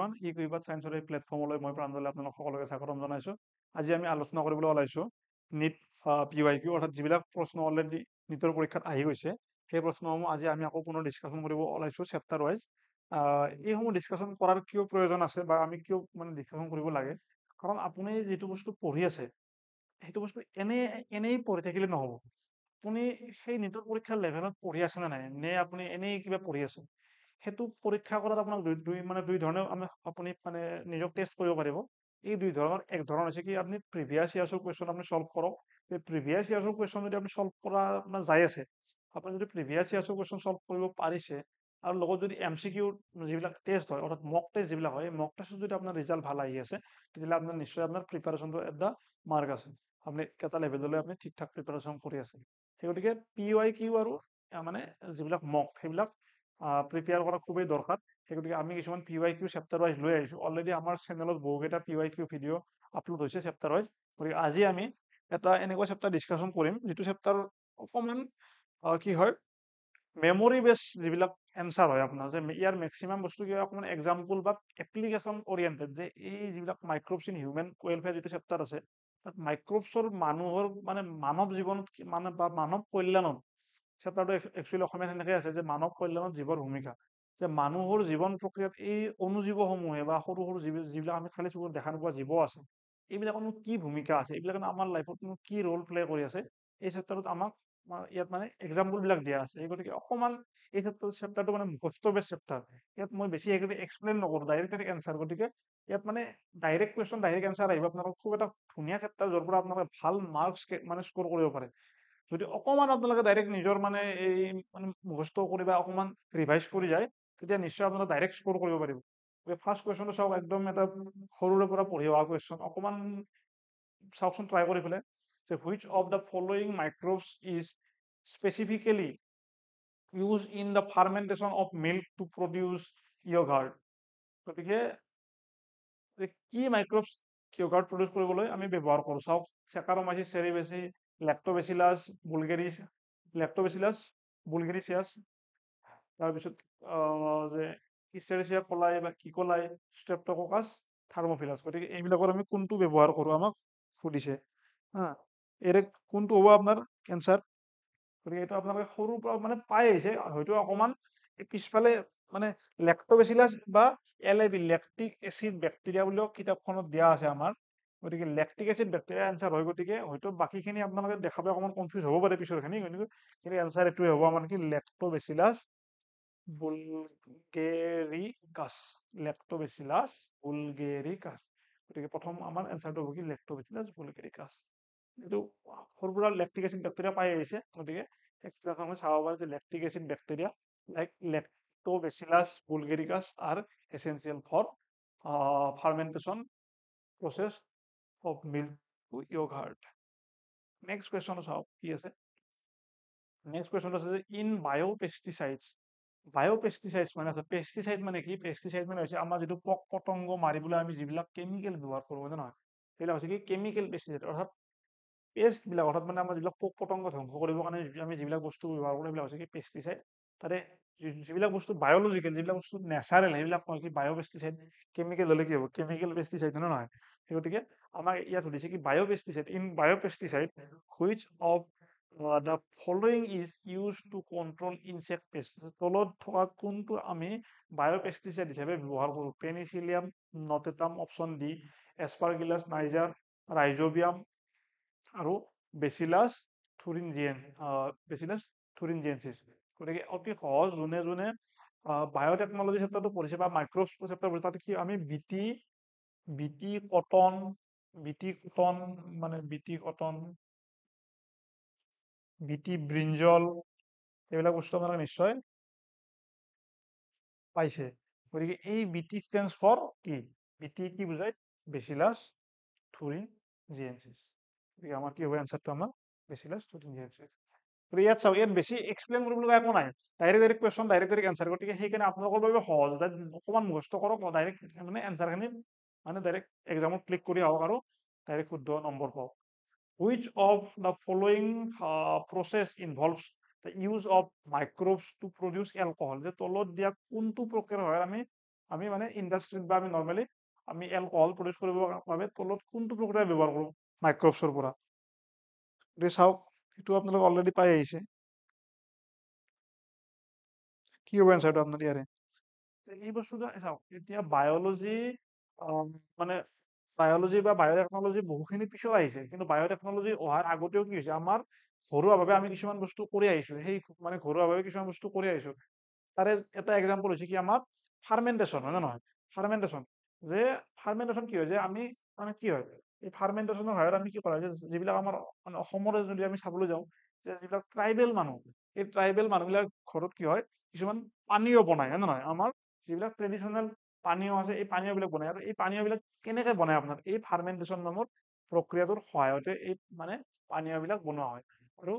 Everyone ই কুইবাত সায়েন্সৰ এই প্লেটফৰ্মলৈ মই প্ৰাঞ্জলে আপোনালোক সকলোকে স্বাগতম জনাইছো আজি আমি আলোচনা কৰিবলৈ ওলাইছো নিট পিৱাইকিউ অৰ্থাৎ যিবিলাক প্ৰশ্ন অলৰেডি নিটৰ পৰীক্ষাত আহি গৈছে সেই প্ৰশ্নসমূহ আজি আমি আকৌ পুনৰ ডিছকাশ্যন কৰিব ওলাইছো চেপ্টাৰ ৱাইজ এইসমূহ ডিছকাশ্যন কৰাৰ কিয় প্ৰয়োজন আছে বা আমি কিয় মানে ডিছকাশ্যন কৰিব লাগে কাৰণ আপুনি যিটো বস্তু পঢ়ি আছে সেইটো বস্তু এনেই পঢ়ি থাকিলে নহ'ব আপুনি সেই নিটৰ পৰীক্ষাৰ লেভেলত পঢ়ি আছে নে নাই নে আপুনি এনেই কিবা পঢ়ি আছে সেইটো পৰীক্ষা কৰাত আপোনাক দুই ধৰণে আপুনি মানে নিজক টেষ্ট কৰিব পাৰিব এই দুই ধৰণৰ এক ধৰণ হৈছে কি আপুনি প্ৰিভিয়াছ ইয়াৰ্ছৰ কুৱেশ্যন আপুনি সলভ কৰক এই প্ৰিভিয়াছ ইয়াৰ্ছৰ কুৱেশ্যন যদি আপুনি সলভ কৰা আপোনাৰ যাই আছে আপুনি যদি প্ৰিভিয়াছ ইয়াৰ্ছৰ কুৱেশ্যন সলভ কৰিব পাৰিছে আৰু লগত যদি MCQ যিবিলাক টেষ্ট হয় অৰ্থাৎ মক টেষ্ট যিবিলাক হয় মক টেষ্টত যদি আপোনাৰ ৰিজাল্ট ভাল আহি আছে তেতিয়াহ'লে আপোনাৰ নিশ্চয় আপোনাৰ প্ৰিপাৰেশ্যনটো এটা মাৰ্ক আছে আপুনি এটা লেভেললৈ আপুনি ঠিক ঠাক প্ৰিপাৰেশ্যন কৰি আছে সেই গতিকে PYQ আৰু মানে যিবিলাক মক সেইবিলাক প্ৰিপেয়াৰ কৰা খুবেই দৰকাৰ সেই গতিকে আমি কিছুমান PYQ চেপ্টাৰ ৱাইজ লৈ আহিছোঁ অলৰেডি আমাৰ চেনেলত বহুকেইটা PYQ ভিডিঅ' আপলোড হৈছে চেপ্টাৰ ৱাইজ গতিকে আজি আমি এটা এনেকুৱা চেপ্টাৰ ডিছকাশ্যন কৰিম যিটো চেপ্টাৰ অকণমান কি হয় মেমৰি বেছ যিবিলাক এনচাৰ হয় আপোনাৰ যে ইয়াৰ মেক্সিমাম বস্তু কি হয় অকণমান এক্সাম্পল বা এপ্লিকেশ্যন অৰিয়েণ্টেড যে এই যিবিলাক মাইক্ৰবছ ইন হিউমেন ৱেলফেয়াৰ যিটো চেপ্টাৰ আছে তাত মাইক্ৰবছৰ মানুহৰ মানে মানৱ জীৱনত মানে বা মানৱ কল্যাণত চেপ্টাৰটো একচুৱেলি অসমীয়াত সেনেকৈ আছে যে মানৱ কল্যাণত জীৱৰ ভূমিকা যে মানুহৰ জীৱন প্ৰক্ৰিয়াত এই অনুজীৱসমূহে বা সৰু সৰু যিবিলাক আমি খালি চকুত দেখা নোপোৱা জীৱ আছে এইবিলাকনো কি ভূমিকা আছে এইবিলাক আমাৰ লাইফতনো কি ৰোল প্লে কৰি আছে এই চেপ্টাৰটোত আমাক ইয়াত মানে এক্সাম্পলবিলাক দিয়া আছে এই গতিকে অকণমান এই চেপ্টাৰটো মানে মুখস্থ বেছ চেপ্টাৰ ইয়াত মই বেছি এক্সপ্লেইন নকৰোঁ ডাইৰেক্ট এনচাৰ গতিকে ইয়াত মানে ডাইৰেক্ট কুৱেশ্যন ডাইৰেক্ট এনচাৰ আহিব আপোনালোকক খুব এটা ধুনীয়া চেপ্টাৰ য'ৰ পৰা আপোনালোকে ভাল মাৰ্কছ মানে স্ক'ৰ কৰিব পাৰে যদি অকণমান আপোনালোকে ডাইৰেক্ট নিজৰ মানে এই মানে মুখস্থ কৰি বা অকণমান ৰিভাইজ কৰি যায় তেতিয়া নিশ্চয় আপোনালোকে ডাইৰেক্ট স্ক'ৰ কৰিব পাৰিব ফাৰ্ষ্ট কুৱেশ্যনটো চাওক একদম এটা সৰুৰে পৰা পঢ়ি অহা কুৱেশ্যন অকণমান চাওকচোন ট্ৰাই কৰি পেলাই যে which of the following microbes is specifically use in the fermentation of milk to produce yogurt গতিকে কি মাইক্ৰবছ য়গাৰ্ট প্ৰডিউচ কৰিবলৈ আমি ব্যৱহাৰ কৰোঁ চাওক চেকাৰমাইচিছ চেৰিবেচি লেক্টোবেচিলাছ বুলগেৰিচিয়াছ তাৰপিছত যে ইষ্টেৰিচিয়া কলাই বা কিকলাই ষ্ট্ৰেপ্টককাছ থাৰ্মোফিলাছ গতিকে এইবিলাকৰ আমি কোনটো ব্যৱহাৰ কৰোঁ আমাক সুধিছে হা এৰে কোনটো হ'ব আপোনাৰ কেঞ্চাৰ গতিকে এইটো আপোনালোকে সৰুৰ পৰা মানে পাই আহিছে হয়তো অকণমান পিছফালে মানে লেক্টোবেচিলাছ বা LAB লেক্টিক এচিড বেক্টেৰিয়া বুলিও কিতাপখনত দিয়া আছে আমাৰ গতিকে লেক্টিক এচিড বেক্টেৰিয়া এনচাৰ হয় গতিকে হয়তো বাকীখিনি আপোনালোকে দেখাব অকণমান কনফিউজ হ'ব পাৰে পিছৰখিনি কিন্তু এনচাৰ এইটোৱে হ'ব আমাৰ কি লেক্টোবেচিলাছ বুলগেৰিকাছ গতিকে প্ৰথম আমাৰ এনচাৰটো হ'ব কি লেক্টোবেচিলাছ বুলগেৰিকাছ এইটো সৰুৰ পৰা লেক্টিক এচিড বেক্টেৰিয়া পাই আহিছে গতিকে এক্সপ্লেনেশ্যন চাব পাৰে যে lactic acid bacteria like lactobacillus bulgaricus are essential for fermentation process of milk to yogurt next কুৱেশ্যনটো চাওক কি আছে নেক্সট কুৱেশ্যনটো আছে যে ইন বায়'পেষ্টিচাইডছ মানে আছে পেষ্টিচাইড মানে কি পেষ্টিচাইড মানে হৈছে আমাৰ যিটো পোক পতংগ মাৰিবলৈ আমি যিবিলাক কেমিকেল ব্যৱহাৰ কৰোঁ হয় নে নহয় সেইবিলাক হৈছে কি কেমিকেল পেষ্টিচাইড অৰ্থাৎ পেষ্টবিলাক অৰ্থাৎ মানে আমাৰ যিবিলাক পোক পতংগ ধ্বংস কৰিবৰ কাৰণে আমি যিবিলাক বস্তু ব্যৱহাৰ কৰোঁ সেইবিলাক হৈছে কি পেষ্টিচাইড তাতে যিবিলাক বস্তু বায়'লজিকেল যিবিলাক বস্তু নেচাৰেল সেইবিলাক কয় কি বায়'পেষ্টিচাইড কেমিকেল হ'লে কি হ'ব কেমিকেল পেষ্টিচাইড হয় নে নহয় সেই গতিকে আমাক ইয়াত সুধিছে কি biopesticide which of the following is use to control insect pest তলত থকা কোনটো আমি বায়'পেষ্টিচাইড হিচাপে ব্যৱহাৰ কৰোঁ penicillium notatum option D aspergillus niger rhizobium আৰু বেচিলাছ থুৰিনজিয়েনচিছ গতিকে অতি সহজ যোনে যোনে বায়'টেকনলজি চেপ্টাৰটো পঢ়িছে বা মাইক্ৰ'স্কোপ চেপ্টাৰ পঢ়িছে তাতে কি আমি বিটি কটন বিটি ব্ৰিঞ্জল এইবিলাক বস্তু আপোনালোকে নিশ্চয় পাইছে গতিকে এই বিটি ষ্টেণ্ডছ ফৰ কি বিটি কি বুজায় বেচিলাছ থুৰিনজিয়েনচিছ গতিকে আমাৰ কি হ'ব এনচাৰটো আমাৰ বেচিলাছ থুৰিনজিয়েনচিছ গতিকে ইয়াত চাওক ইয়াত বেছি এক্সপ্লেইন কৰিব লগা একো নাই ডাইৰেক্ট কুৱেশ্যন ডাইৰেক্ট এনচাৰ গতিকে সেইকাৰণে আপোনালোকৰ বাবে সহজ অকণমান মুখস্থ কৰক ডাইৰেক্ট মানে এনচাৰখিনি মানে ডাইৰেক্ট এক্সামত ক্লিক কৰি আহক আৰু ডাইৰেক্ট শুদ্ধ নম্বৰ পাওক which of the following process involves the use of microbes to produce alcohol যে তলত দিয়া কোনটো প্ৰক্ৰিয়াৰ সহায়ত আমি আমি মানে ইণ্ডাষ্ট্ৰীত বা আমি নৰ্মেলি আমি এলকহল প্ৰডিউচ কৰিবৰ বাবে তলত কোনটো প্ৰক্ৰিয়া ব্যৱহাৰ কৰোঁ মাইক্ৰবছৰ পৰা গতিকে চাওক এইটো আপোনালোকে অলৰেডি পাই আহিছে কি হ'ব এনচাৰটো আপোনাৰ ইয়াৰে এই বস্তুটো চাওক এতিয়া বায়'লজি মানে বায়'লজি বা বায়'টেকনলজি বহুখিনি পিছত আহিছে কিন্তু বায়'টেকনলজি অহাৰ আগতেও কি হৈছে আমাৰ ঘৰুৱাভাৱে আমি কিছুমান বস্তু কৰি আহিছো সেই মানে ঘৰুৱাভাৱে কিছুমান বস্তু কৰি আহিছো তাৰে এটা এক্সাম্পল হৈছে কি আমাৰ ফাৰ্মেণ্টেশ্যন হয় নে নহয় ফাৰ্মেণ্টেশ্যন যে ফাৰ্মেণ্টেশ্যন কি হয় যে আমি মানে কি হয় এই ফাৰ্মেণ্টেশ্যনৰ সহায়ত আমি কি কৰা হয় যে যিবিলাক আমাৰ মানে অসমৰে যদি আমি চাবলৈ যাওঁ যে যিবিলাক ট্ৰাইবেল মানুহ এই ট্ৰাইবেল মানুহবিলাক ঘৰত কি হয় কিছুমান পানীয় বনায় হয় নে নহয় আমাৰ যিবিলাক ট্ৰেডিশ্যনেল পানীয় আছে এই পানীয়বিলাক বনায় আৰু এই পানীয়বিলাক কেনেকে বনায় আপোনাৰ এই ফাৰ্মেণ্টেশ্যন নামৰ প্ৰক্ৰিয়াটোৰ সহায়তে এই মানে পানীয়বিলাক বনোৱা হয় আৰু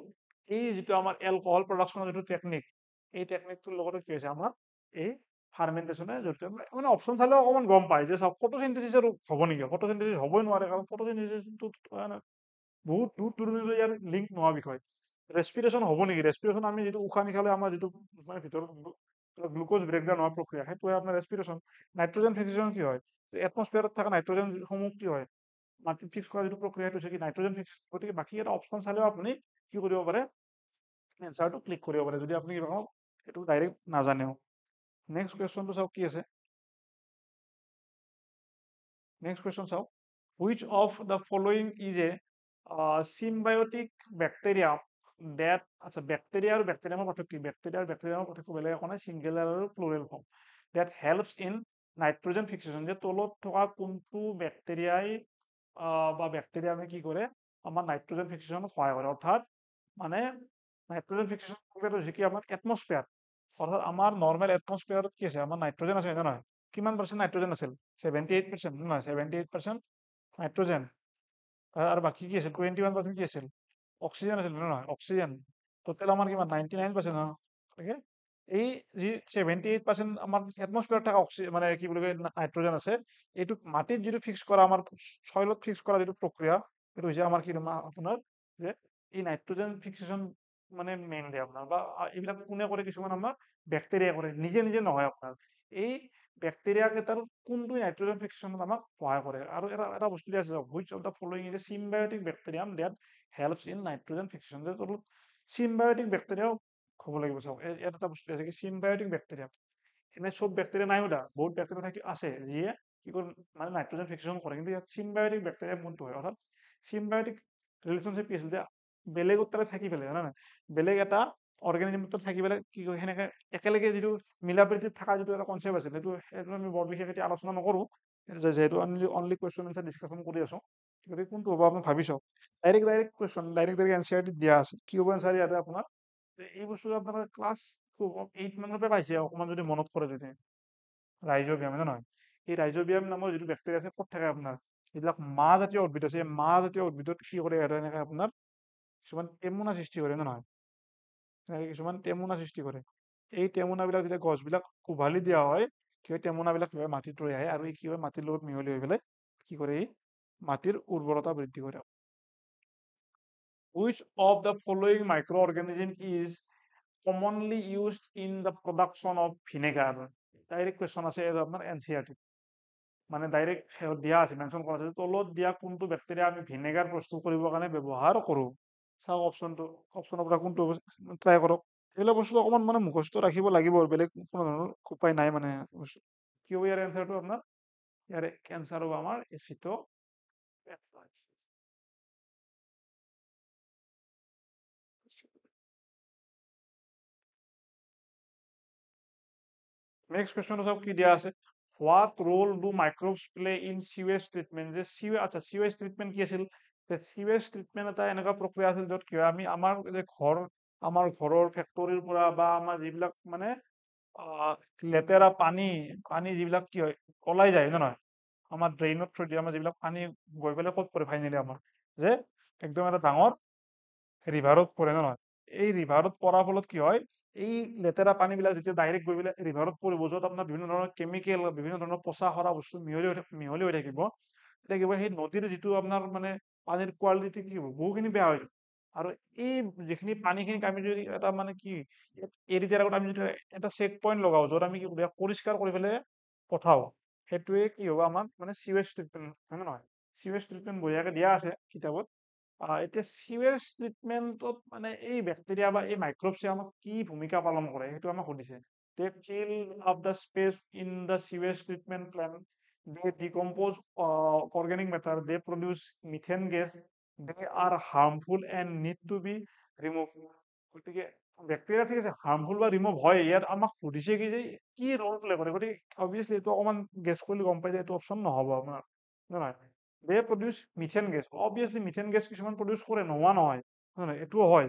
এই যিটো আমাৰ এলকহল প্ৰডাকশ্যনৰ যিটো টেকনিক এই টেকনিকটোৰ লগতে কি হৈছে আমাৰ এই ফাৰ্মেণ্টেশ্যনে জড়িত মানে অপশ্যন চালেও অকণমান গম পায় যে চাওক ফটোচিনথেচিছ আৰু হ'ব নেকি ফটোচিনথেচিছ হ'বই নোৱাৰে কাৰণ ফটোচিনথেচিছটো বহুত দূৰ দূৰণিলৈ ইয়াৰ লিংক নোহোৱা বিষয় ৰেছপিৰেশ্যন হ'ব নেকি ৰেছপিৰেশ্যন আমি যিটো উশাহ নিশালে আমাৰ যিটো মানে ভিতৰত গ্লুক'জ ব্ৰেকডাউন হোৱা প্ৰক্ৰিয়া সেইটোৱে আপোনাৰ ৰেছপিৰেশ্যন নাইট্ৰজেন ফিক্সেশ্যন কি হয় এটমস্ফিয়াৰত থকা নাইট্ৰজেনসমূহ কি হয় মাটিত ফিক্স কৰা যিটো প্ৰক্ৰিয়া সেইটো হৈছে কি নাইট্ৰজেন ফিক্স গতিকে বাকী এটা অপশ্যন চালেও আপুনি কি কৰিব পাৰে এনচাৰটো ক্লিক কৰিব পাৰে যদি আপুনি কিবা এইটো ডাইৰেক্ট নাজানেও নেক্সট কুৱেশ্যনটো চাওক কি আছে নেক্সট কুৱেশ্যন চাওক which of the following is A symbiotic bacteria that আচ্ছা ব্যাকটেরিয়া আর ব্যাকটেরিয়ামের পার্থক্য কি ব্যাকটেরিয়া আর ব্যাকটেরিয়ামের পার্থক্য বেলেগ একো নাই সিঙ্গুলার আৰু plural form that helps in nitrogen fixation যে তলত থকা কোনটো ব্যাকটেৰিয়াই বা ব্যাকটেৰিয়ামে কি কৰে আমাৰ নাইট্ৰজেন ফিক্সেশ্যনত সহায় কৰে অৰ্থাৎ মানে নাইট্ৰজেন ফিক্সেশ্যন প্ৰক্ৰিয়াটো হৈছে কি আমাৰ এটমস্ফিয়াৰ অৰ্থাৎ আমাৰ নৰ্মেল এটমস্ফিয়াৰত কি আছে আমাৰ নাইট্ৰজেন আছে নে নহয় কিমান পাৰ্চেণ্ট নাইট্ৰজেন আছিল 78% নহয় 78% নাইট্ৰজেন আর বাকি কি আছিল 21% কি আছিল অক্সিজেন আছিল না নহয় অক্সিজেন টোটেল আমাৰ কিমান 99% গতিকে এই যি 78% আমাৰ এটমস্ফিয়াৰত থকা অক্সিজেন মানে কি বুলি কয় নাইট্ৰজেন আছে এইটো মাটিত যিটো ফিক্স কৰা আমাৰ সইলত ফিক্স কৰা যিটো প্ৰক্ৰিয়া সেইটো হৈছে আমাৰ কি আপোনাৰ যে এই নাইট্ৰজেন ফিক্সেশ্যন মানে মেইনলি আপোনাৰ বা এইবিলাক কোনে কৰে কিছুমান আমাৰ বেক্টেৰিয়া কৰে নিজে নিজে নহয় আপোনাৰ এই ব্যাকটেৰিয়া কেইটাৰ কোনটো নাইট্ৰজেন ফিক্সেশ্যনত আমাক সহায় কৰে আৰু এটা এটা বস্তু দিয়া আছে which of the following is a symbiotic bacterium that helps in nitrogen fixation যে তলত সিম্বায়োটিক ব্যাকটেৰিয়াও হ'ব লাগিব চাওক ইয়াত এটা বস্তু আছে কি সিম্বায়োটিক ব্যাকটেৰিয়াম এনে সব ব্যাকটেৰিয়া নাই ওটা বহুত ব্যাকটেৰিয়া থাকি আছে যিয়ে কি কৰে মানে নাইট্ৰজেন ফিক্সেশ্যন কৰে কিন্তু ইয়াত সিম্বায়োটিক ব্যাকটেৰিয়া কোনটো হয় অৰ্থাৎ সিম্বায়োটিক ৰিলেশ্যনশ্বিপ কি আছিল যে বেলেগত তাৰে থাকি পেলাই হয় না বেলেগ এটা অৰ্গেনিজমত থাকি পেলাই কি কয় সেনেকে একেলগে যিটো মিলা প্ৰীতিত থকা যিটো এটা কনচেপ্ট আছিল সেইটো আমি বৰ বিশেষ এতিয়া আলোচনা নকৰো যিহেতু আমি অনলি কুৱেশ্যন এনচাৰ ডিছকাশ্যন কৰি আছো গতিকে কোনটো হ'ব আপুনি ভাবি চাওক ডাইৰেক্ট কুৱেশ্যন ডাইৰেক্ট এনচাৰ দিয়া আছে কি হ'ব এনচাৰ ইয়াতে আপোনাৰ এই বস্তুটো আপোনাৰ ক্লাছ 8 মানৰ পৰা পাইছে অকণমান যদি মনত কৰে যদি ৰাইজোবিয়াম হয় নে নহয় এই ৰাইজোবিয়াম নামৰ যিটো বেক্টেৰিয়া আছে ক'ত থাকে আপোনাৰ যিবিলাক মাহ জাতীয় উদ্ভিদ আছে মাহ জাতীয় উদ্ভিদত কি কৰে এনেকে আপোনাৰ কিছুমান টেমুনা সৃষ্টি কৰে নে নহয় কিছুমান টেমুনা সৃষ্টি কৰে এই টেমুনাবিলাক যেতিয়া গছবিলাক উভালি দিয়া হয় কি হয় টেমুনাবিলাক কি হয় মাটিত ৰৈ আহে আৰু এই কি হয় মাটিৰ লগত মিহলি হৈ পেলাই কি কৰে এই মাটিৰ উৰ্বৰতা বৃদ্ধি কৰে which of the following microorganism is commonly used in the production of vinegar direct question আছে এর আপনার এনসিইআরটি মানে ডাইরেক্ট দিয়া আছে মেনশন কৰা আছে তলত দিয়া কোনটো ব্যাকটেৰিয়া আমি ভিনেগাৰ প্ৰস্তুত কৰিবৰ কাৰণে ব্যৱহাৰ কৰোঁ চাওক অপশ্যনৰ পৰা কোনটো ট্ৰাই কৰক এইবিলাক বস্তু অকণমান মানে মুখস্থ ৰাখিব লাগিব আৰু বেলেগ কোনো ধৰণৰ উপায় নাই মানে কি হ'ব ইয়াৰ এনচাৰটো আপোনাৰ ইয়াৰ এনচাৰ হ'ব আমাৰ এচিটো নেক্সট কুৱেশ্যনটো চাওক কি দিয়া আছে what roll do মাইক্ৰবছ play in সিৱেজ treatment যে আচ্ছা সিৱেজ ট্ৰিটমেণ্ট কি আছিল যে সিৱেজ ট্ৰিটমেণ্ট এটা এনেকুৱা প্ৰক্ৰিয়া আছিল য'ত কি হয় আমি আমাৰ যে আমাৰ ঘৰৰ ফেক্টৰীৰ পৰা বা আমাৰ যিবিলাক মানে লেতেৰা পানী যিবিলাক কি হয় ওলাই যায় নহয় আমাৰ ড্ৰেইনত থৈ দিয়ে আমাৰ যিবিলাক পানী গৈ পেলাই ক'ত পৰে ফাইনেলি আমাৰ যে একদম এটা ডাঙৰ ৰিভাৰত পৰে নহয় এই ৰিভাৰত পৰাৰ ফলত কি হয় এই লেতেৰা পানীবিলাক যেতিয়া ডাইৰেক্ট গৈ পেলাই ৰিভাৰত পৰিব য'ত আপোনাৰ বিভিন্ন ধৰণৰ কেমিকেল বিভিন্ন ধৰণৰ পচা সৰা বস্তু মিহলি হৈ থাকিব তেতিয়া কি হ'ব সেই নদীৰ যিটো আপোনাৰ মানে পানীৰ কোৱালিটি কি হ'ব বহুখিনি বেয়া হৈ যাব আৰু এই যিখিনি পানীখিনিক আমি যদি এটা মানে কি এৰি দিয়াৰ আগত আমি যদি এটা চেক পইণ্ট লগাও য'ত আমি কি পৰিষ্কাৰ কৰি পেলাই পঠাও সেইটোৱে কি হ'ব আমাৰ মানে সিৱেজ ট্ৰিটমেণ্ট হয় নে নহয় সিৱেজ ট্ৰিটমেণ্ট বঢ়িয়াকে দিয়া আছে কিতাপত এতিয়া সিৱেজ ট্ৰিটমেণ্টত মানে এই বেক্টেৰিয়া বা এই মাইক্ৰবছে আমাক কি ভূমিকা পালন কৰে সেইটো আমাক সুধিছে they fill up the space in the sewage treatment plant they decompose organic matter they produce methane gas they are harmful and need to be removed গতিকে বেক্টেৰিয়া ঠিক আছে হাৰ্মফুল বা ৰিমুভ হয় ইয়াত আমাক সুধিছে কি যে কি ৰ'ল প্লে কৰে গতিকে অবভিয়াছলি এইটো অকণমান গেছ কৰিলে গম পাই যে এইটো অপশ্যন নহ'ব আপোনাৰ নহয় they produce methane gas obviously methane gas কিছুমান প্ৰডিউচ কৰে নোহোৱা নহয় নহয় এইটোও হয়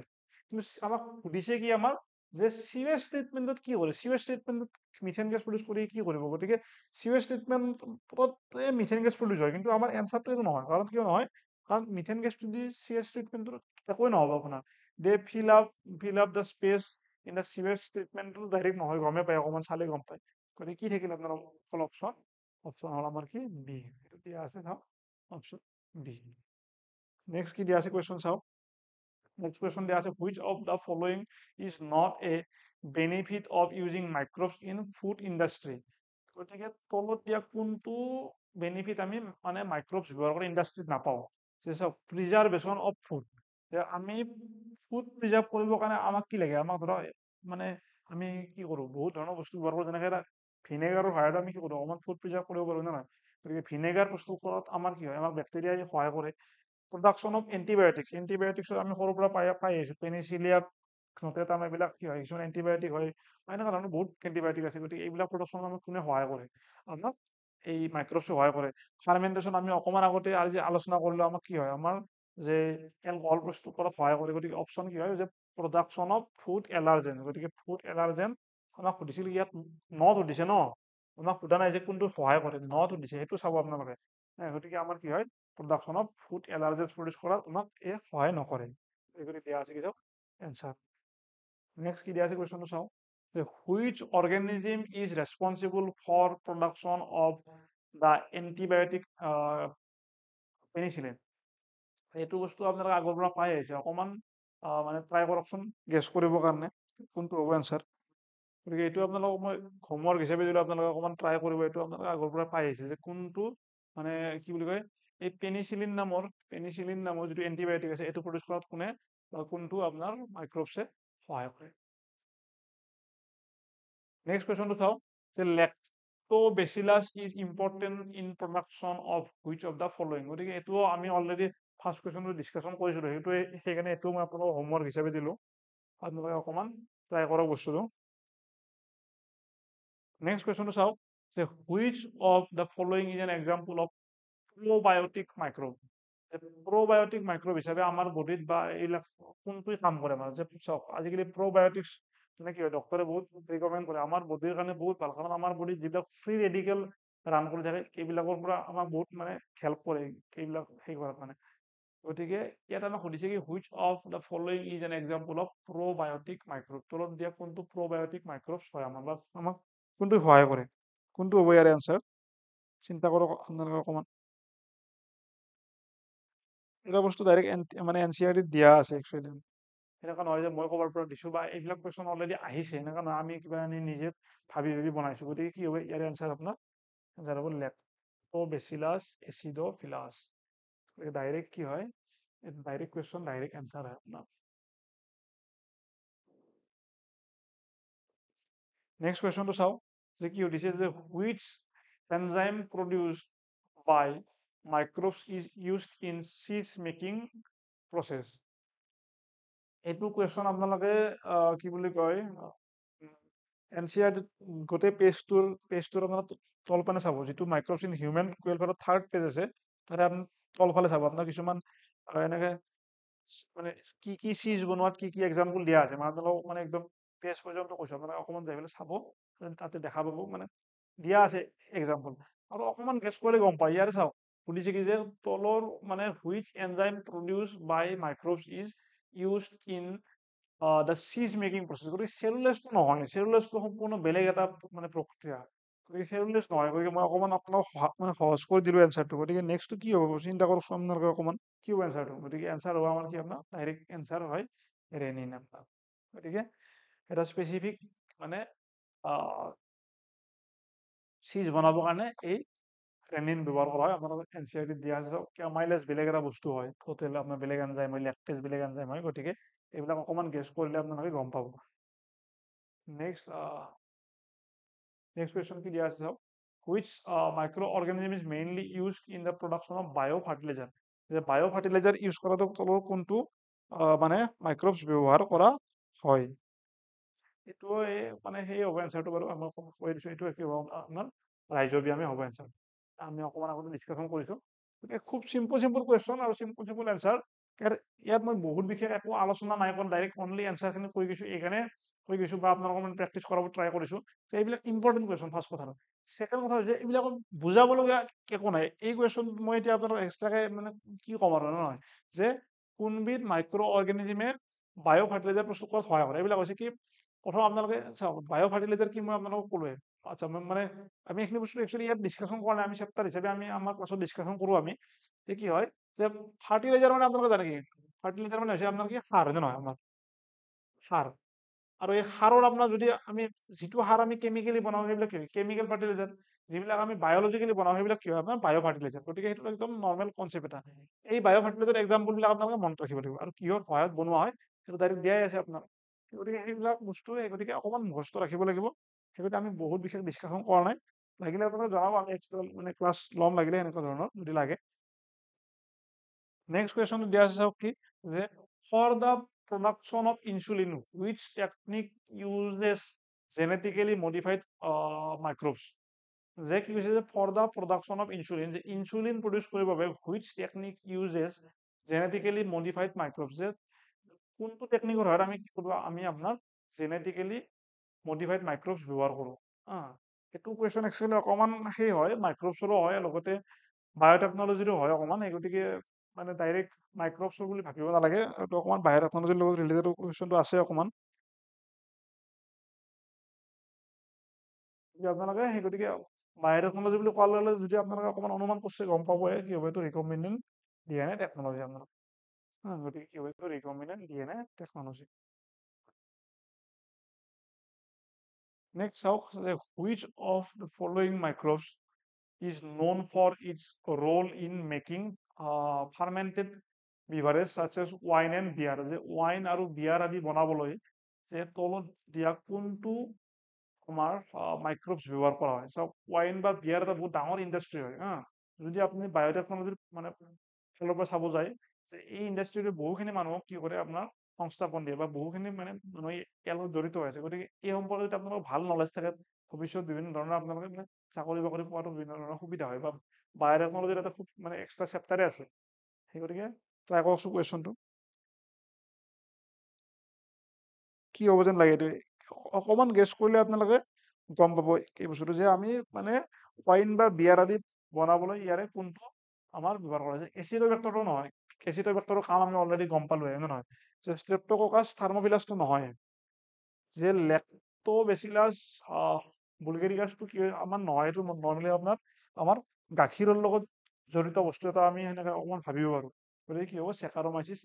কিন্তু আমাক সুধিছে কি আমাৰ যে সিৱেজ ট্ৰিটমেণ্টত কি কৰে সিৱেজ ট্ৰিটমেণ্টত মিথেন গেছ প্ৰডিউচ কৰি কি কৰিব গতিকে সিৱেজ ট্ৰিটমেণ্টত মিথেন গেছ প্ৰডিউচ হয় কিন্তু আমাৰ এনচাৰটো এইটো নহয় কাৰণ কিয় নহয় কাৰণ মিথেন গেছ যদি সিৱেজ ট্ৰিটমেণ্টত একোৱে নহ'ব আপোনাৰ দে fill up the space in the sewage treatment direct নহয় গমে পায় অকণমান চালে গম পায় গতিকে কি থাকিল আপোনাৰ অকল অপশ্যন অপশ্যন হ'ল আমাৰ কি বি এইটো দিয়া আছে চাওক অপশ্যন বি নেক্সট কি দিয়া আছে কুৱেশ্যন চাওক নেক্সট কুৱেশ্যন দিয়া আছে which of the following is not a benefit of using microbes in food industry গতিকে তলত দিয়া কোনটো বেনিফিট আমি মানে মাইক্ৰবছ ব্যৱহাৰ কৰি ইণ্ডাষ্ট্ৰীত নাপাওঁ যে চাওক প্ৰিজাৰ্ভেশ্যন অফ ফুড আমি ফুড প্ৰিজাৰ্ভ কৰিবৰ কাৰণে আমাক কি লাগে আমাক ধৰক মানে আমি কি কৰোঁ বহুত ধৰণৰ বস্তু ব্যৱহাৰ কৰোঁ যেনেকৈ এটা ভিনেগাৰৰ সহায়ত আমি কি কৰোঁ অকণমান ফুড প্ৰিজাৰ্ভ কৰিব পাৰোঁ নে নাই গতিকে ভিনেগাৰ প্ৰস্তুত কৰাত আমাৰ কি হয় আমাক বেক্টেৰিয়াই সহায় কৰে প্ৰডাকশ্যন অফ এণ্টিবায়টিক্সৰ আমি সৰুৰ পৰা পাই আহিছোঁ পেনিচিলিয়াম নটেটাম এইবিলাক কি হয় কিছুমান এণ্টিবায়টিক হয় এনেকুৱা ধৰণৰ বহুত এণ্টিবায়টিক আছে গতিকে এইবিলাক প্ৰডাকশ্যনত আমাক কোনে সহায় কৰে আমাক এই মাইক্ৰবছে সহায় কৰে ফাৰ্মেণ্টেশ্যন আমি অকণমান আগতে আজি আলোচনা কৰিলোঁ আমাক কি হয় আমাৰ যে এলকহল প্ৰস্তুত কৰাত সহায় কৰে গতিকে অপশ্যন কি হয় যে প্ৰডাকশ্যন অফ ফুড এলাৰ্জেন গতিকে ফুড এলাৰ্জেন আমাক সুধিছিল ইয়াত নট সুধিছে ন আমাক সোধা নাই যে কোনটো সহায় কৰে নট সুধিছে সেইটো চাব আপোনালোকে গতিকে আমাৰ কি হয় production of food allergen produce কৰাত আমাক এই সহায় নকৰে এইখিনি দিয়া আছে কি চাওক এনচাৰ নেক্সট কি দিয়া আছে কুৱেশ্যনটো চাওঁ যে which organism is responsible for production of the antibiotic penicillin এইটো বস্তু আপোনালোকে আগৰ পৰা পাই আহিছে অকণমান মানে ট্ৰাই কৰকচোন গেছ কৰিবৰ কাৰণে কোনটো হ'ব এনচাৰ গতিকে এইটো আপোনালোকক মই হোমৱৰ্ক হিচাপে দিলোঁ আপোনালোকে অকণমান ট্ৰাই কৰিব এইটো আপোনালোকে আগৰ পৰা পাই আহিছে যে কোনটো মানে কি বুলি কয় এই পেনিচিলিন নামৰ যিটো এণ্টিবায়টিক আছে এইটো প্ৰডিউচ কৰাত কোনে কোনটো আপোনাৰ মাইক্ৰবছে সহায় কৰে নেক্সট কুৱেশ্যনটো চাওঁ যে lactobacillus is important in production of which of the following গতিকে এইটোও আমি অলৰেডি ফাৰ্ষ্ট কুৱেশ্যনটো ডিছকাশ্যন কৰিছিলোঁ সেইটোৱে সেইকাৰণে এইটো মই আপোনালোকক হোমৱৰ্ক হিচাপে দিলোঁ আপোনালোকে অকণমান ট্ৰাই কৰক বস্তুটো নেক্সট কুৱেশ্যনটো চাওক যে which of the following is an example of probiotic microbe probiotic microbe হিচাপে আমাৰ বডিত বা এইবিলাক কোনটোৱে কাম কৰে আমাৰ যে চাওক আজিকালি প্ৰ'বায়'টিক্স মানে কি হয় ডক্টৰে বহুত ৰিকমেণ্ড কৰে আমাৰ বডিৰ কাৰণে বহুত ভাল কাৰণ আমাৰ বডিত যিবিলাক ফ্ৰী ৰেডিকেল ৰান কৰি থাকে সেইবিলাকৰ পৰা আমাক বহুত মানে হেল্প কৰে সেইবিলাক সেই কৰাত মানে গতিকে ইয়াত আমাক সুধিছে কি which of the following is an example of probiotic microbe তলত দিয়া কোনটো প্ৰ'বায়'টিক মাইক্ৰবছ হয় আমাৰ বা আমাক কোনটো সহায় কৰে কোনটো হ'ব ইয়াৰ এনচাৰ চিন্তা কৰক আপোনালোকে অকণমান এটা বস্তু ডাইৰেক্ট মানে এনচিআৰটিত দিয়া আছে একচুৱেলি এনেকুৱা নহয় যে মই ক'ৰবাৰ পৰা দিছোঁ বা এইবিলাক কুৱেশ্যন অলৰেডি আহিছে এনেকুৱা নহয় আমি কিবা নিজে ভাবি বনাইছোঁ গতিকে কি হ'ব ইয়াৰে এনচাৰ আপোনাৰ এনচাৰ হ'ব লেক্টোবেচিলাছ এচিডোফিলাছ গতিকে ডাইৰেক্ট কি হয় ডাইৰেক্ট কুৱেশ্যন ডাইৰেক্ট এনচাৰ হয় আপোনাৰ নেক্সট কুৱেশ্যনটো চাওঁ যে কি সুধিছে যে which enzyme produce by microbes is used in cheese making process এইটো কুৱেশ্যন আপোনালোকে কি বুলি কয় এনচিআৰটিত গোটেই পেজটোৰ আপোনাৰ তলপানে চাব যিটো মাইক্ৰবছ ইন হিউমেন ৱেলফেয়াৰৰ থাৰ্ড পেজ আছে তাতে আপুনি তলফালে চাব আপোনাৰ কিছুমান এনেকে মানে কি কি চিজ বনোৱাত কি কি এক্সাম্পল দিয়া আছে মানে আপোনালোকক মানে একদম পেজ পৰ্যন্ত কৈছোঁ আপোনালোকে অকণমান যাই পেলাই চাব তাতে দেখা পাব মানে দিয়া আছে এক্সাম্পল আৰু অকণমান গেছ কৰিলে গম পায় ইয়াৰে চাওক সুধিছে কি যে তলৰ মানে which enzyme produce by microbes is used in the cheese making process গতিকে চেলুলেছটো নহয় চেলুলেছটো সম্পূৰ্ণ বেলেগ এটা মানে প্ৰক্ৰিয়া গতিকে চেলুলেছ নহয় গতিকে মই অকণমান আপোনাক মানে সহজ কৰি দিলোঁ এনচাৰটো গতিকে নেক্সটটো কি হ'ব চিন্তা কৰকচোন আপোনালোকে অকণমান কি হ'ব এনচাৰটো গতিকে এনচাৰ হ'ব আমাৰ কি আপোনাৰ ডাইৰেক্ট এনচাৰ হয় ৰেনিন আপোনাৰ গতিকে এটা স্পেচিফিক মানে চিজ বনাবৰ কাৰণে এই ৰেনিন ব্যৱহাৰ কৰা হয়। আপোনালোকক NCERT দিয়া আছে কেমাইলেজ বেলেগ এটা বস্তু হয়, টোটেল আপোনাৰ বেলেগ এনজাইম হয়, লেক্টেজ বেলেগ এনজাইম হয়, গতিকে এইবিলাক অকণমান গেছ কৰিলে আপোনালোকে গম পাব। নেক্সট কুৱেশ্যন কি দিয়া আছে চাওক, which micro organism is mainly used in the production of বায়' ফাৰ্টিলাইজাৰ, যে বায়' ফাৰ্টিলাইজাৰ ইউজ কৰাটো তলৰ কোনটো মানে মাইক্ৰবছ ব্যৱহাৰ কৰা হয়। এইটো মানে সেই হ'ব এনচাৰটো বাৰু মই কৈ দিছোঁ, এইটো কি হ'ব আপোনাৰ ৰাইজবিয়ামে হ'ব এনচাৰ। আমি অকণমান আগতে ডিছকাশ্যন কৰিছোঁ, গতিকে খুব চিম্পল কুৱেশ্যন আৰু চিম্পল এনচাৰ। ইয়াত মই বহুত বিশেষ একো আলোচনা নাই কৰা, ডাইৰেক্ট অনলি এনচাৰখিনি কৈ গৈছোঁ, এইকাৰণে কৈ গৈছোঁ বা আপোনালোকক মানে প্ৰেক্টিছ কৰাব ট্ৰাই কৰিছোঁ। এইবিলাক ইম্পৰ্টেণ্ট কুৱেশ্যন ফাৰ্ষ্ট কথা। ছেকেণ্ড কথা হৈছে এইবিলাকত বুজাবলগীয়া একো নাই। এই কুৱেশ্যন মই এতিয়া আপোনালোক এক্সট্ৰাকে মানে কি ক'ম আৰু নহয়, যে কোনবিধ মাইক্ৰ অৰ্গেনিজিমে বায়' ফাৰ্টিলাইজাৰ প্ৰস্তুত কৰাত সহায় কৰে। এইবিলাক হৈছে কি, প্ৰথম আপোনালোকে চাওক বায়' ফাৰ্টিলাইজাৰ কি মই আপোনালোকক ক'লোৱে। আচ্ছা, মানে আমি এইখিনি বস্তু একচুৱেলি ইয়াত ডিছকাশ্যন কৰা নাই, আমি চেপ্টাৰ হিচাপে আমি আমাৰ ক্লাছত ডিছকাশ্যন কৰোঁ আমি। যে কি হয়, যে ফাৰ্টিলাইজাৰ মানে আপোনালোকে জানে কি, ফাৰ্টিলাইজাৰ মানে হৈছে আপোনাৰ কি সাৰ, হয় নে নহয়, আমাৰ সাৰ। আৰু এই সাৰৰ আপোনাৰ যদি আমি যিটো সাৰ আমি কেমিকেলি বনাওঁ সেইবিলাক কি হয়, কেমিকেল ফাৰ্টিলাইজাৰ। যিবিলাক আমি বায়'লজিকেলি বনাওঁ সেইবিলাক কি হয়, আপোনাৰ বায়' ফাৰ্টিলাইজাৰ। গতিকে সেইটো একদম নৰ্মেল কনচেপ্ট এটা। এই বায়' ফাৰ্টিলাইজাৰ এক্সাম্পলবিলাক আপোনালোকে মনত ৰাখিব লাগিব, আৰু কিহৰ সহায়ত বনোৱা হয় সেইটো ডাইৰেক্ট দিয়াই আছে আপোনাৰ। গতিকে সেইবিলাক বস্তু গতিকে অকণমান মুখস্থ ৰাখিব লাগিব। সেইগতিকে আমি বহুত বিশেষ ডিছকাশ্যন কৰা নাই, লাগিলে আপোনালোকে জনাব, আমি এক্সট্ৰা মানে ক্লাছ ল'ম লাগিলে এনেকুৱা ধৰণৰ যদি লাগে। নেক্সট কুৱেশ্যনটো দিয়া আছে চাওক কি, যে for the production of insulin, which technique uses genetically modified microbes, যে কি কৈছে যে for the production of insulin, যে ইনচুলিন প্ৰডিউচ কৰিবৰ বাবে which technique uses genetically modified microbes, যে কোনটো টেকনিকৰ সহায়ত আমি কি কৰোঁ, আমি আপোনাৰ জেনেটিকেলি মডিফাইড মাইক্ৰবছ ব্যৱহাৰ কৰোঁ। সেইটো কুৱেশ্যন একচুৱেলি অকণমান সেই হয়, মাইক্ৰবছৰো হয়, লগতে বায়'টেকনলজিৰো হয় অকণমান। সেই গতিকে মানে ডাইৰেক্ট মাইক্ৰবছৰ বুলি ভাবিব নালাগে, এইটো অকণমান বায়'টেকনলজিৰ লগত ৰিলেটেড কুৱেশ্যনটো আছে অকণমান। আপোনালোকে সেই গতিকে বায়'টেকনলজি বুলি কোৱাৰ লগে লগে যদি আপোনালোকে অকণমান অনুমান কৰিছে গম পাবই কি হ'ব, এইটো ৰিকম্বিনেণ্ট DNA টেকনলজি আপোনালোক। গতিকে কি হ'ব, এইটো ৰিকম্বিনেণ্ট DNA টেকনলজি। নেক্সট চাওক, which of the following microbes is known for its role in making fermented beverages such as wine and beer, যে ওয়াইন আৰু বিয়াৰ আদি বনাবলৈ যে তলত দিয়া কোনটো আমাৰ মাইক্ৰবছ ব্যৱহাৰ কৰা হয়। চাওক, ওয়াইন বা বিয়াৰ এটা বহুত ডাঙৰ ইণ্ডাষ্ট্ৰি হয়। যদি আপুনি বায়'টেকনলজিৰ মানে ফালৰ পৰা চাব যায়, যে এই ইণ্ডাষ্ট্ৰিটোৱে বহুখিনি মানুহক কি কৰে, আপোনাৰ সংস্থাপন দিয়ে বা বহুখিনি মানে মানুহ ইয়াৰ লগত জড়িত হৈ আছে। গতিকে এই সম্পৰ্কে যদি আপোনালোকৰ ভাল নলেজ থাকে, ভৱিষ্যত বিভিন্ন ধৰণৰ আপোনালোকে মানে চাকৰি বাকৰি পোৱাটো বিভিন্ন ধৰণৰ সুবিধা হয়, বা বায়'টেকনলজিৰ এটা খুব মানে এক্সট্ৰা চেপ্টাৰে আছে। সেই গতিকে ট্ৰাই কৰকচোন কুৱেশ্যনটো কি হ'ব যেন লাগে। এইটো অকণমান গেছ কৰিলে আপোনালোকে গম পাব এই বস্তুটো, যে আমি মানে ওয়াইন বা বিয়াৰ আদি বনাবলৈ ইয়াৰে কোনটো আমাৰ ব্যৱহাৰ কৰা যায়। এচিডোবেক্টৰটো নহয়, এচিডোবেক্টৰৰ কাম আমি অলৰেডি গম পালোৱে, হয় নে নহয়, যে ষ্ট্ৰেপ্টোককাছ থাৰ্মোফিলাছটো নহয়, যে লেক্টোবেচিলাছ বুলগেৰিকাছটো কি আমাৰ নহয়। এইটো নৰ্মেলি আপোনাৰ আমাৰ গাখীৰৰ লগত জড়িত বস্তু এটা আমি সেনেকে অকণমান ভাবিব পাৰোঁ। গতিকে কি হ'ব, চেকাৰোমাইচিছ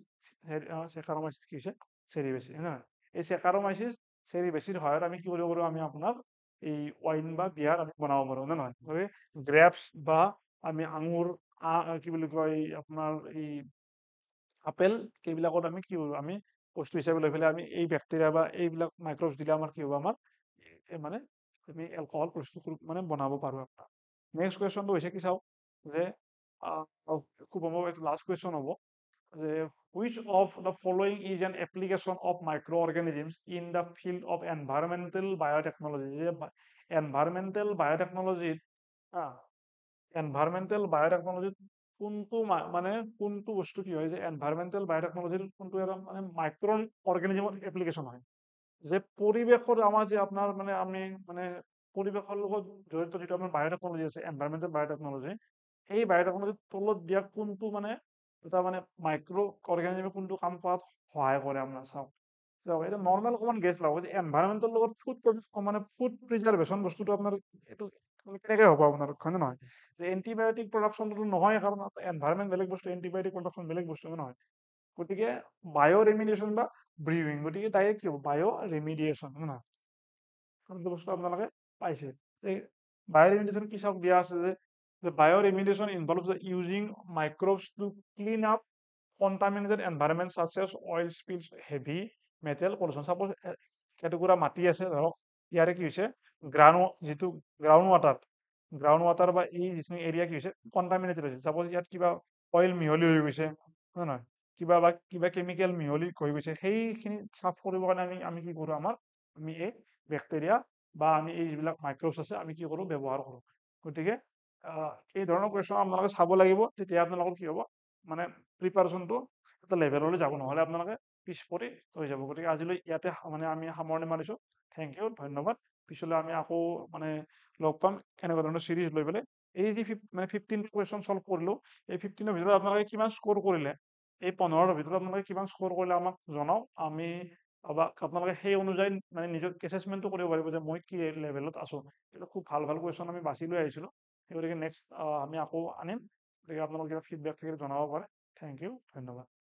কি হৈছে, চেৰিবেচি, হয় নহয়। এই চেকাৰোমাইচিছ চেৰিবেচিৰ সহায়ত আমি কি কৰিব পাৰোঁ, আমি আপোনাৰ এই ওয়াইন বা বিয়াৰ আমি বনাব পাৰোঁ, হয় নে নহয়। গতিকে গ্ৰেপছ বা আমি আঙুৰ, কি বুলি কয় আপোনাৰ এই আপেল, এইবিলাকত আমি কি কৰোঁ, আমি বস্তু হিচাপে লৈ পেলাই আমি এই বেক্টেৰিয়া বা এইবিলাক মাইক্ৰবছ দিলে আমাৰ কি হ'ব, আমাৰ মানে আমি এলকহল প্ৰস্তুত মানে বনাব পাৰোঁ আপোনাৰ। নেক্সট কুৱেশ্যনটো হৈছে কি চাওক, যে খুব হ'ব, এইটো লাষ্ট কুৱেশ্যন হ'ব, যে which of the following is an application of microorganisms in the field of environmental biotechnology, যে environmental biotechnology এনভাইৰমেণ্টেল বায়'টেকনলজিত কোনটো মানে কোনটো বস্তু কি হয়, যে এনভাইৰমেণ্টেল বায়'টেকনলজিৰ কোনটো এটা মানে মাইক্ৰ অৰ্গেনিজমৰ এপ্লিকেশ্যন হয়, যে পৰিৱেশৰ আমাৰ যে আপোনাৰ মানে আমি মানে পৰিৱেশৰ লগত জড়িত যিটো আমাৰ বায়'টেকনলজি আছে, এনভাইৰমেণ্টেল বায়'টেকনলজি, এই বায়'টেকনলজিৰ তলত দিয়া কোনটো মানে এটা মানে মাইক্ৰ অৰ্গেনিজমে কোনটো কাম কৰাত সহায় কৰে আপোনাৰ। চাওক এতিয়া নৰ্মেল অকণমান গেছ লাগব, যে এনভাইৰমেণ্টেল লগত মানে ফুড প্ৰিজাৰ্ভেশ্যন বস্তুটো আপোনাৰ এইটো কেনেকৈ হ'ব আপোনাৰ, হয় নে নহয়, যে এণ্টিবায়'টিক প্ৰডাকশ্যনটো নহয়, কাৰণ এনভাইৰমেণ্ট বেলেগ বস্তু, এণ্টিবায়'টিক প্ৰডাকশ্যন বেলেগ বস্তু, হয় নহয়। গতিকে বায়' ৰেমিডিয়েশ্যন বা ব্ৰিউইং, গতিকে ডাইৰেক্ট কি হ'ব, বায়' ৰেমিডিয়েশ্যন, হয় নহয়। বস্তু আপোনালোকে পাইছে। বায়োৰিমিডিয়েশ্যন কি চাওক দিয়া আছে যে bioremediation involves the using microbes to clean up contaminated environment such as oil spills, heavy metal pollution. Suppose এটুকুৰা মাটি আছে ধৰক ইয়াৰে কি হৈছে যিটো গ্ৰাউণ্ড ৱাটাৰ বা এই যিখিনি এৰিয়া কি হৈছে কণ্টামিনেটেড হৈছে চাপ'জ ইয়াত কিবা অইল মিহলি হৈ গৈছে হয় নহয় কিবা কেমিকেল মিহলি হৈ গৈছে সেইখিনি চাফ কৰিবৰ কাৰণে আমি কি কৰোঁ আমি এই বেক্টেৰিয়া বা আমি এই যিবিলাক মাইক্ৰবছ আছে আমি কি কৰোঁ ব্যৱহাৰ কৰোঁ গতিকে এই ধৰণৰ কুৱেশ্যন আপোনালোকে চাব লাগিব তেতিয়া আপোনালোকৰ কি হ'ব মানে প্ৰিপাৰেশ্যনটো এটা লেভেললৈ যাব নহ'লে আপোনালোকে পিছ পৰি হৈ যাব গতিকে আজিলৈ ইয়াতে মানে আমি সামৰণি মাৰিছোঁ থেংক ইউ ধন্যবাদ পিছলৈ আমি আকৌ মানে লগ পাম এনেকুৱা ধৰণৰ চিৰিজ লৈ পেলাই এই যি মানে 15 কুৱেশ্যন চল্ভ কৰিলোঁ এই 15ৰ ভিতৰত আপোনালোকে কিমান স্ক'ৰ কৰিলে এই 15ৰ ভিতৰত আপোনালোকে কিমান স্ক'ৰ কৰিলে আমাক জনাওক আমি বা আপোনালোকে সেই অনুযায়ী মানে নিজৰ এছেচমেণ্টটো কৰিব পাৰিব যে মই কি লেভেলত আছোঁ কিন্তু খুব ভাল ভাল কুৱেশ্যন আমি বাছি লৈ আহিছিলোঁ সেই গতিকে নেক্সট আমি আকৌ আনিম গতিকে আপোনালোকে কিবা ফিডবেক থাকিলে জনাব পাৰে থেংক ইউ ধন্যবাদ